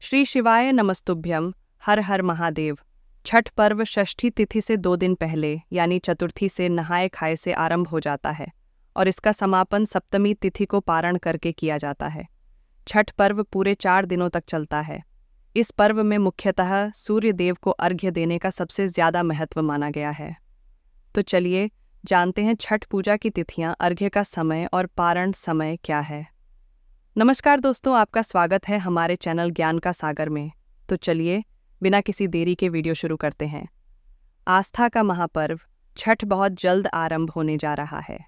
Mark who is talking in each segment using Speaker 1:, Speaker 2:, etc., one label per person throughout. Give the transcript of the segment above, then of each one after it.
Speaker 1: श्री शिवाय नमस्तुभ्यम। हर हर महादेव। छठ पर्व षष्ठी तिथि से 2 दिन पहले यानी चतुर्थी से नहाए खाए से आरंभ हो जाता है और इसका समापन सप्तमी तिथि को पारण करके किया जाता है। छठ पर्व पूरे 4 दिनों तक चलता है। इस पर्व में मुख्यतः सूर्य देव को अर्घ्य देने का सबसे ज्यादा महत्व माना गया है। तो चलिए जानते हैं छठ पूजा की तिथियां, अर्घ्य का समय और पारण समय क्या है। नमस्कार दोस्तों, आपका स्वागत है हमारे चैनल ज्ञान का सागर में। तो चलिए बिना किसी देरी के वीडियो शुरू करते हैं। आस्था का महापर्व छठ बहुत जल्द आरंभ होने जा रहा है।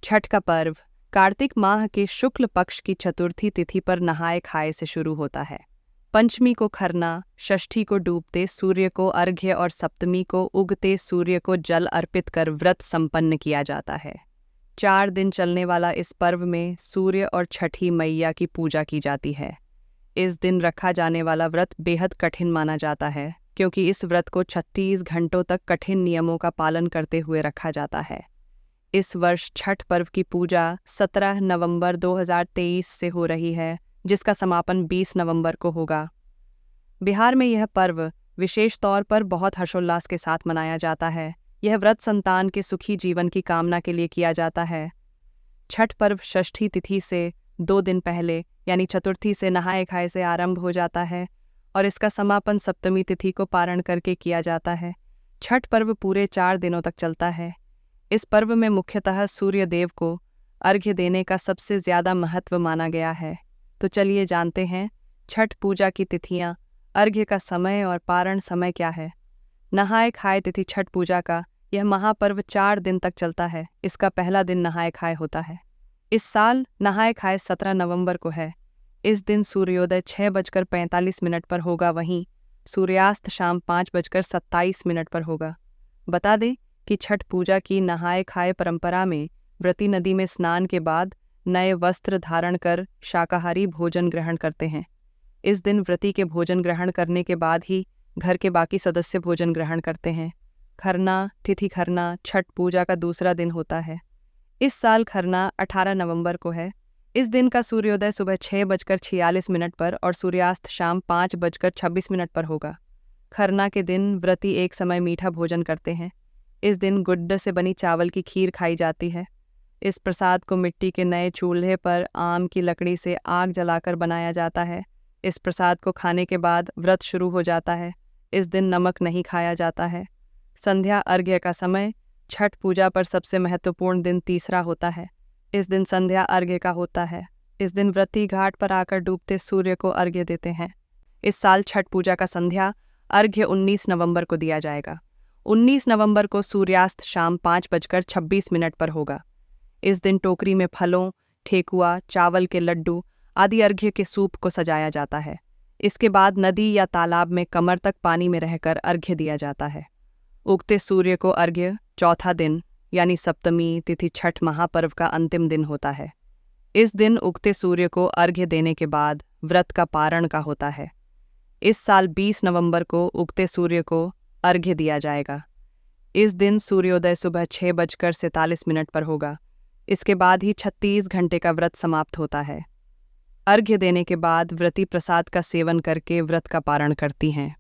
Speaker 1: छठ का पर्व कार्तिक माह के शुक्ल पक्ष की चतुर्थी तिथि पर नहाए खाए से शुरू होता है। पंचमी को खरना, षष्ठी को डूबते सूर्य को अर्घ्य और सप्तमी को उगते सूर्य को जल अर्पित कर व्रत संपन्न किया जाता है। 4 दिन चलने वाला इस पर्व में सूर्य और छठी मैया की पूजा की जाती है। इस दिन रखा जाने वाला व्रत बेहद कठिन माना जाता है क्योंकि इस व्रत को 36 घंटों तक कठिन नियमों का पालन करते हुए रखा जाता है। इस वर्ष छठ पर्व की पूजा 17 नवंबर 2023 से हो रही है, जिसका समापन 20 नवंबर को होगा। बिहार में यह पर्व विशेष तौर पर बहुत हर्षोल्लास के साथ मनाया जाता है। यह व्रत संतान के सुखी जीवन की कामना के लिए किया जाता है। छठ पर्व षष्ठी तिथि से 2 दिन पहले यानी चतुर्थी से नहाए खाए से आरंभ हो जाता है और इसका समापन सप्तमी तिथि को पारण करके किया जाता है। छठ पर्व पूरे 4 दिनों तक चलता है। इस पर्व में मुख्यतः सूर्य देव को अर्घ्य देने का सबसे ज्यादा महत्व माना गया है। तो चलिए जानते हैं छठ पूजा की तिथियां, अर्घ्य का समय और पारण समय क्या है। नहाए खाए तिथि छठ पूजा का यह महापर्व 4 दिन तक चलता है। इसका पहला दिन नहाए खाए होता है। इस साल नहाए खाए 17 नवंबर को है। इस दिन सूर्योदय 6:45 पर होगा, वहीं सूर्यास्त शाम 5:27 पर होगा। बता दें कि छठ पूजा की नहाए खाए परंपरा में व्रती नदी में स्नान के बाद नए वस्त्र धारण कर शाकाहारी भोजन ग्रहण करते हैं। इस दिन व्रती के भोजन ग्रहण करने के बाद ही घर के बाकी सदस्य भोजन ग्रहण करते हैं। खरना तिथि खरना छठ पूजा का दूसरा दिन होता है। इस साल खरना 18 नवंबर को है। इस दिन का सूर्योदय सुबह 6:46 पर और सूर्यास्त शाम 5:26 पर होगा। खरना के दिन व्रती एक समय मीठा भोजन करते हैं। इस दिन गुड्ड से बनी चावल की खीर खाई जाती है। इस प्रसाद को मिट्टी के नए चूल्हे पर आम की लकड़ी से आग जलाकर बनाया जाता है। इस प्रसाद को खाने के बाद व्रत शुरू हो जाता है। इस दिन नमक नहीं खाया जाता है। संध्या अर्घ्य का समय छठ पूजा पर सबसे महत्वपूर्ण दिन तीसरा होता है। इस दिन संध्या अर्घ्य का होता है। इस दिन व्रती घाट पर आकर डूबते सूर्य को अर्घ्य देते हैं। इस साल छठ पूजा का संध्या अर्घ्य 19 नवंबर को दिया जाएगा। 19 नवंबर को सूर्यास्त शाम 5:26 पर होगा। इस दिन टोकरी में फलों, ठेकुआ, चावल के लड्डू आदि अर्घ्य के सूप को सजाया जाता है। इसके बाद नदी या तालाब में कमर तक पानी में रहकर अर्घ्य दिया जाता है। उगते सूर्य को अर्घ्य चौथा दिन यानी सप्तमी तिथि छठ महापर्व का अंतिम दिन होता है। इस दिन उगते सूर्य को अर्घ्य देने के बाद व्रत का पारण का होता है। इस साल 20 नवंबर को उगते सूर्य को अर्घ्य दिया जाएगा। इस दिन सूर्योदय सुबह 6:47 पर होगा। इसके बाद ही 36 घंटे का व्रत समाप्त होता है। अर्घ्य देने के बाद व्रती प्रसाद का सेवन करके व्रत का पारण करती हैं।